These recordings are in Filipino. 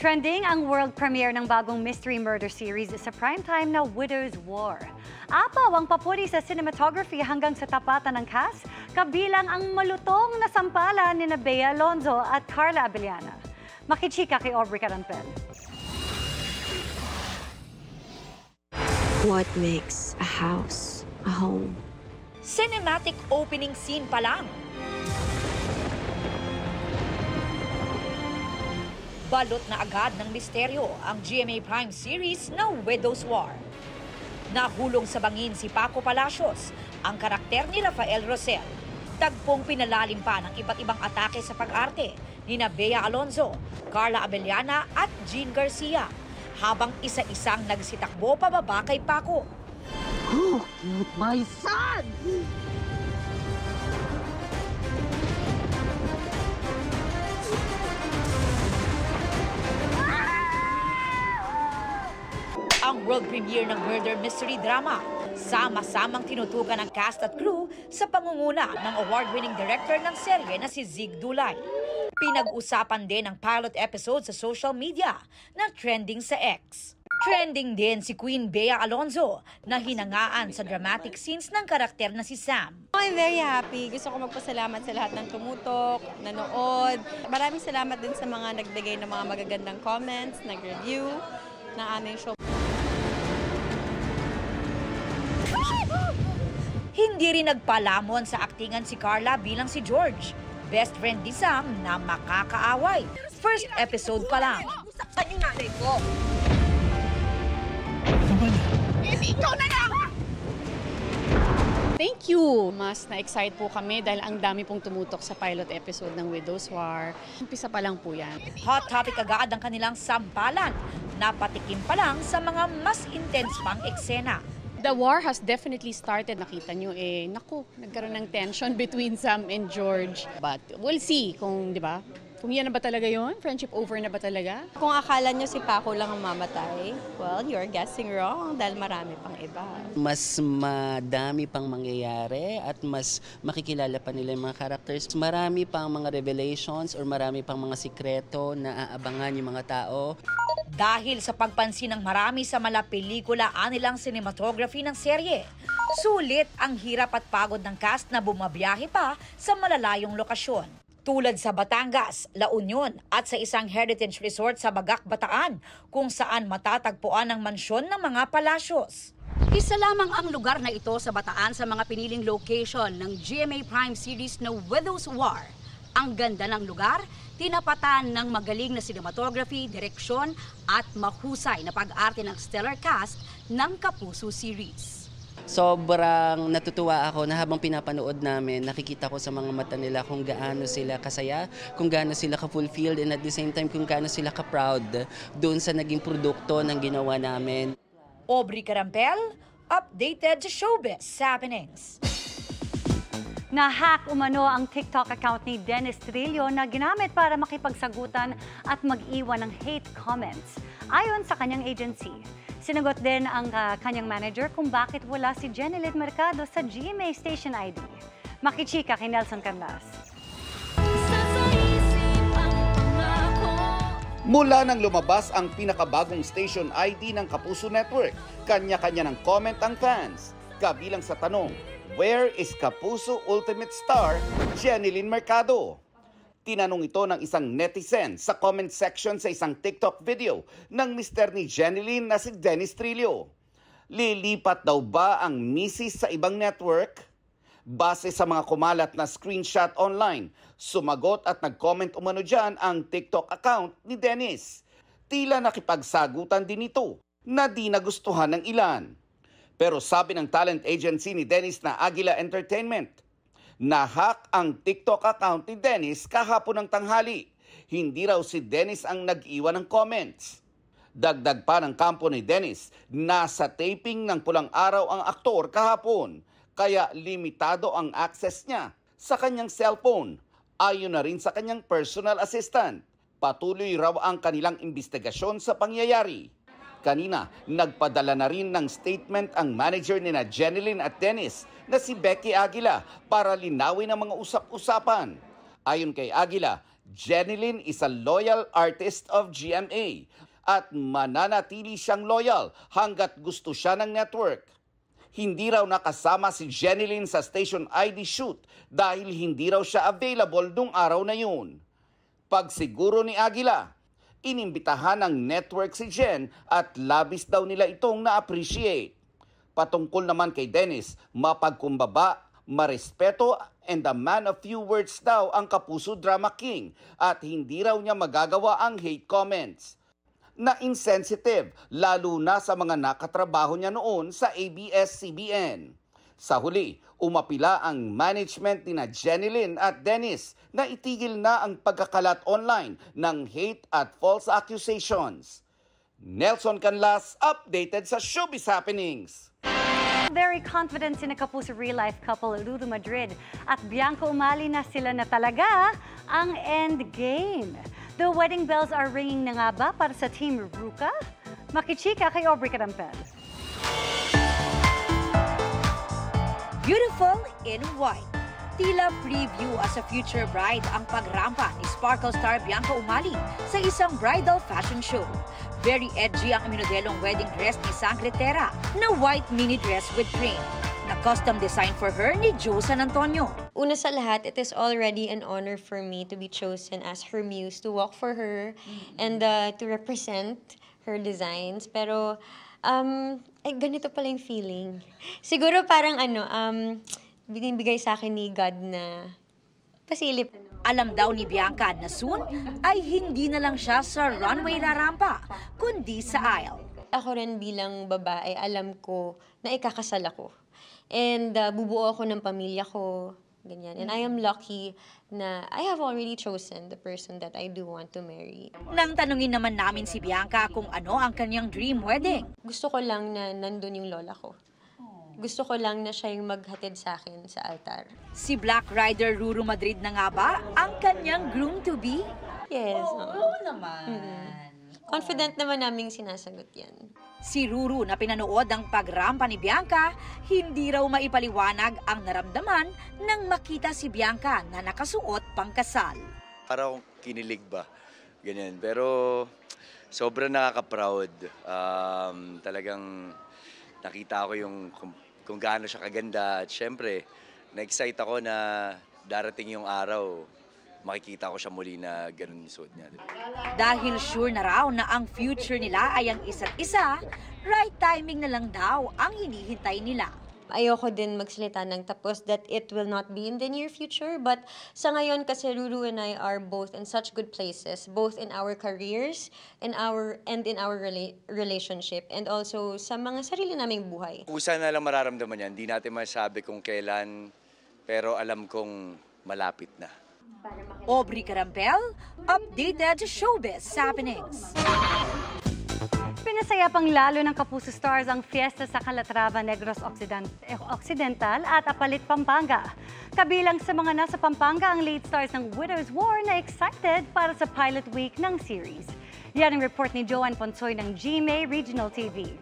Trending ang world premiere ng bagong mystery murder series sa primetime na Widow's War. Apaw ang papuri sa cinematography hanggang sa tapatan ng cast, kabilang ang malutong na sampalan ni Bea Alonzo at Carla Abellana. Makichika kay Aubrey Carampel. What makes a house a home? Cinematic opening scene pa lang. Balot na agad ng misteryo ang GMA Prime series na Widow's War. Nahulong sa bangin si Paco Palacios, ang karakter ni Rafael Rosel. Tagpong pinalalim pa ng iba't ibang atake sa pag-arte ni Bea Alonzo, Carla Abellana at Jean Garcia, habang isa-isang nagsitakbo pababa kay Paco. Oh, my son! Ang world premiere ng murder mystery drama, sama-samang tinutukan ng cast at crew sa pangunguna ng award-winning director ng serye na si Zig Dulay. Pinag-usapan din ang pilot episode sa social media na trending sa X. Trending din si Queen Bea Alonzo na hinangaan sa dramatic scenes ng karakter na si Sam. I'm very happy. Gusto ko magpasalamat sa lahat ng tumutok, nanood. Maraming salamat din sa mga nagbigay ng mga magagandang comments, nag-review ng aming show. Hindi rin nagpalamon sa aktingan si Carla bilang si George, best friend ni Sam na makakaaway. First episode pa lang. Saktan yung nanay ko. Ikaw na lang! Thank you! Mas na-excite po kami dahil ang dami pong tumutok sa pilot episode ng Widow's War. Umpisa pa lang po yan. Hot topic agad ang kanilang sampalan. Napatikim pa lang sa mga mas intense pang eksena. The war has definitely started. Nakita nyo naku, nagkaroon ng tension between Sam and George. But we'll see kung, di ba? Kung yan na ba talaga yun? Friendship over na ba talaga? Kung akala nyo si Paco lang ang mamatay, well, you're guessing wrong dahil marami pang iba. Mas madami pang mangyayari at mas makikilala pa nila yung mga characters. Marami pang mga revelations or marami pang mga sikreto na aabangan yung mga tao. Dahil sa pagpansin ng marami sa malapelikula anilang cinematography ng serye, sulit ang hirap at pagod ng cast na bumabiyahe pa sa malalayong lokasyon. Tulad sa Batangas, La Union at sa isang heritage resort sa Bagac, Bataan, kung saan matatagpuan ang mansyon ng mga Palacios. Isa lamang ang lugar na ito sa Bataan sa mga piniling location ng GMA Prime series na Widow's War. Ang ganda ng lugar, tinapatan ng magaling na cinematography, direksyon at mahusay na pag-arte ng stellar cast ng Kapuso series. Sobrang natutuwa ako na habang pinapanood namin, nakikita ko sa mga mata nila kung gaano sila kasaya, kung gaano sila ka-fulfilled, and at the same time kung gaano sila ka-proud doon sa naging produkto ng ginawa namin. Aubrey Carampel, updated sa showbiz happenings. Na-hack umano ang TikTok account ni Dennis Trillo na ginamit para makipagsagutan at mag-iwan ng hate comments. Ayon sa kanyang agency, sinagot din ang kanyang manager kung bakit wala si Jenilyn Mercado sa GMA Station ID. Makichika kay Nelson Canlas. Mula nang lumabas ang pinakabagong station ID ng Kapuso Network, kanya-kanya ng comment ang fans. Kabilang sa tanong, where is Kapuso Ultimate Star Jenilyn Mercado? Tinanong ito ng isang netizen sa comment section sa isang TikTok video ng mister ni Jenilyn na si Dennis Trillo. Lilipat daw ba ang misis sa ibang network? Base sa mga kumalat na screenshot online, sumagot at nag-comment umano dyan ang TikTok account ni Dennis. Tila nakipagsagutan din ito na di nagustuhan ng ilan. Pero sabi ng talent agency ni Dennis na Aguila Entertainment, na-hack ang TikTok account ni Dennis kahapon ng tanghali. Hindi raw si Dennis ang nag-iwan ng comments. Dagdag pa ng kampo ni Dennis, nasa taping ng Pulang Araw ang aktor kahapon, kaya limitado ang access niya sa kanyang cellphone. Ayon na rin sa kanyang personal assistant, patuloy raw ang kanilang investigasyon sa pangyayari. Kanina, nagpadala na rin ng statement ang manager ni na Jenilyn at Dennis na si Becky Aguila para linawin ang mga usap-usapan. Ayon kay Aguila, Jeneline is a loyal artist of GMA at mananatili siyang loyal hanggat gusto siya ng network. Hindi raw nakasama si Jeneline sa station ID shoot dahil hindi raw siya available nung araw na yun. Pagsiguro ni Aguila, inimbitahan ng network si Jen at labis daw nila itong na-appreciate. Patungkol naman kay Dennis, mapagkumbaba, marespeto and a man of few words daw ang Kapuso Drama King at hindi raw niya magagawa ang hate comments. Na insensitive lalo na sa mga nakatrabaho niya noon sa ABS-CBN. Sa huli, umapila ang management ni Jeneline at Dennis na itigil na ang pagkakalat online ng hate at false accusations. Nelson Canlas, updated sa Showbiz Happenings. Very confident sina Kapuso real-life couple Ruru Madrid at Bianca Umali na sila na talaga ang endgame. The wedding bells are ringing na nga ba para sa Team Ruka? Makichika kay Aubrey Carampel. Beautiful in white. Tila preview as a future bride ang pagrampa ni Sparkle star Bianca Umali sa isang bridal fashion show. Very edgy ang minodelong wedding dress ni Sangretera na white mini dress with train na custom design for her ni Joe San Antonio. Una sa lahat, it is already an honor for me to be chosen as her muse, to walk for her and to represent her designs. Pero ganito pala yung feeling. Siguro parang binibigay sa akin ni God na pasilip. Alam daw ni Bianca na soon ay hindi na lang siya sa runway rarampa, kundi sa aisle. Ako rin bilang babae, alam ko na ikakasal ako. And bubuo ako ng pamilya ko, ganyan. And I am lucky na I have already chosen the person that I do want to marry. Nang tanungin naman namin si Bianca kung ano ang kanyang dream wedding. Gusto ko lang na nandun yung lola ko. Gusto ko lang na siya yung maghatid sa akin sa altar. Si Black Rider Ruru Madrid na nga ba ang kanyang groom-to-be? Yes. Oo naman. Confident naman naming sinasagot yan. Si Ruru na pinanood ang pagrampa ni Bianca, hindi raw maipaliwanag ang naramdaman nang makita si Bianca na nakasuot pangkasal. Parang kinilig ba? Ganyan. Pero sobrang nakaka-proud. Talagang nakita ko yung kung gaano siya kaganda at syempre, na-excite ako na darating yung araw, makikita ko siya muli na ganun yung suot niya. Dahil sure na raw na ang future nila ay ang isa't isa, right timing na lang daw ang hinihintay nila. Ayoko din magsalita ng tapos that it will not be in the near future. But sa ngayon kasi Ruru and I are both in such good places, both in our careers and in our relationship, and also sa mga sarili naming buhay. Kusa na lang mararamdaman yan. Hindi natin masabi kung kailan, pero alam kong malapit na. Aubrey Carampel, updated Showbiz Happenings. Pinasaya pang lalo ng Kapuso Stars ang fiesta sa Calatrava, Negros Occidental at Apalit, Pampanga. Kabilang sa mga nasa Pampanga ang lead stars ng Widow's War na excited para sa pilot week ng series. Yan ang report ni Joanne Ponsoy ng GMA Regional TV.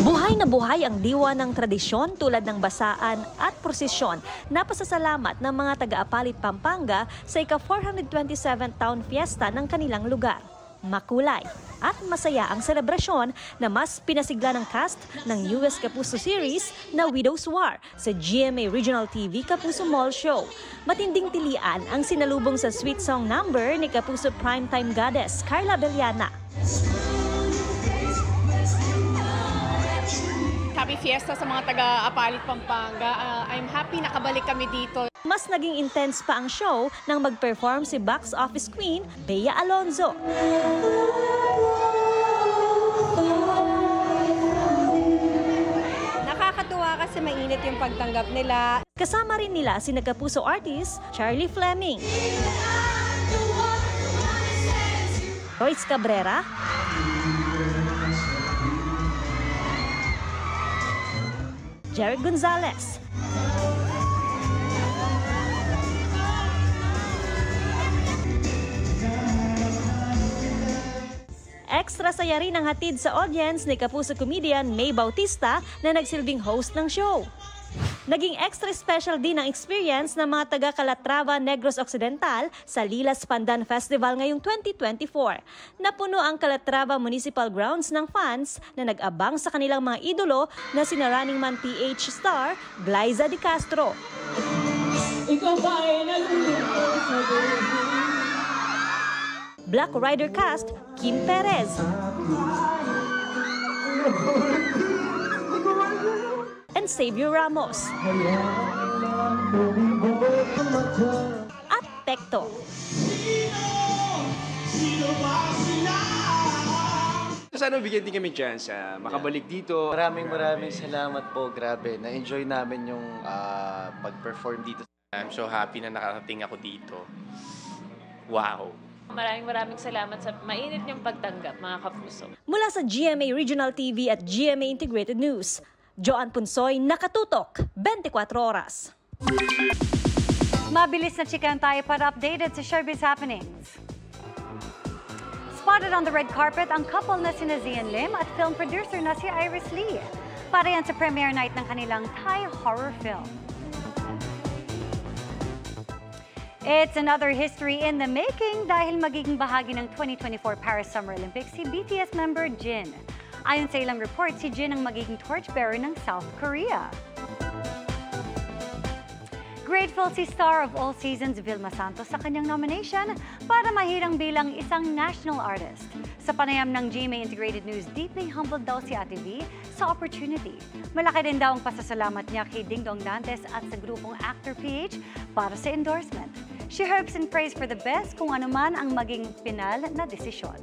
Buhay na buhay ang diwa ng tradisyon tulad ng basaan at prosesyon na pasasalamat ng mga taga-Apalit, Pampanga sa ika-427 Town Fiesta ng kanilang lugar. Makulay at masaya ang selebrasyon na mas pinasigla ng cast ng US Kapuso series na Widow's War sa GMA Regional TV Kapuso Mall Show. Matinding tilian ang sinalubong sa sweet song number ni Kapuso primetime goddess Carla Bellana. Happy Fiesta sa mga taga-Apalit, Pampanga. I'm happy nakabalik kami dito. Mas naging intense pa ang show nang mag-perform si box office queen Bea Alonzo. Nakakatuwa kasi mainit yung pagtanggap nila. Kasama rin nila si Kapuso artist Charlie Fleming, Royce Cabrera, Jared Gonzalez, extra saya rin ang hatid sa audience ni Kapuso comedian May Bautista na nagsilbing host ng show. Naging extra special din ang experience ng mga taga Calatrava, Negros Occidental sa Lilas Pandan Festival ngayong 2024. Napuno ang Calatrava Municipal Grounds ng fans na nag-abang sa kanilang mga idolo na sina Running Man PH star Glyza De Castro. Black Rider cast Kim Perez. And Xavier Ramos. At Tecto. Sana bigyan din kami chance makabalik dito. Maraming salamat po. Grabe, na-enjoy namin yung pag-perform dito. I'm so happy na nakarating ako dito. Wow! Maraming salamat sa mainit niyong pagtanggap, mga kapuso. Mula sa GMA Regional TV at GMA Integrated News, Joanne Punsoy, nakatutok, 24 oras. Mabilis na chikan tayo para updated sa showbiz happenings. Spotted on the red carpet ang couple na sina Zian Lim at film producer na si Iris Lee. Para yan sa premiere night ng kanilang Thai horror film. It's another history in the making dahil magiging bahagi ng 2024 Paris Summer Olympics si BTS member Jin. Ayon sa ilang report, si Jin ang magiging torchbearer ng South Korea. Grateful si star of all seasons Vilma Santos sa kanyang nomination para mahirang bilang isang national artist. Sa panayam ng GMA Integrated News, deeply humbled daw si Ate V sa opportunity. Malaki din daw ang pasasalamat niya kay Ding Dong Dantes at sa grupong Actor PH para sa endorsement. She hopes and prays for the best kung ano man ang maging pinal na desisyon.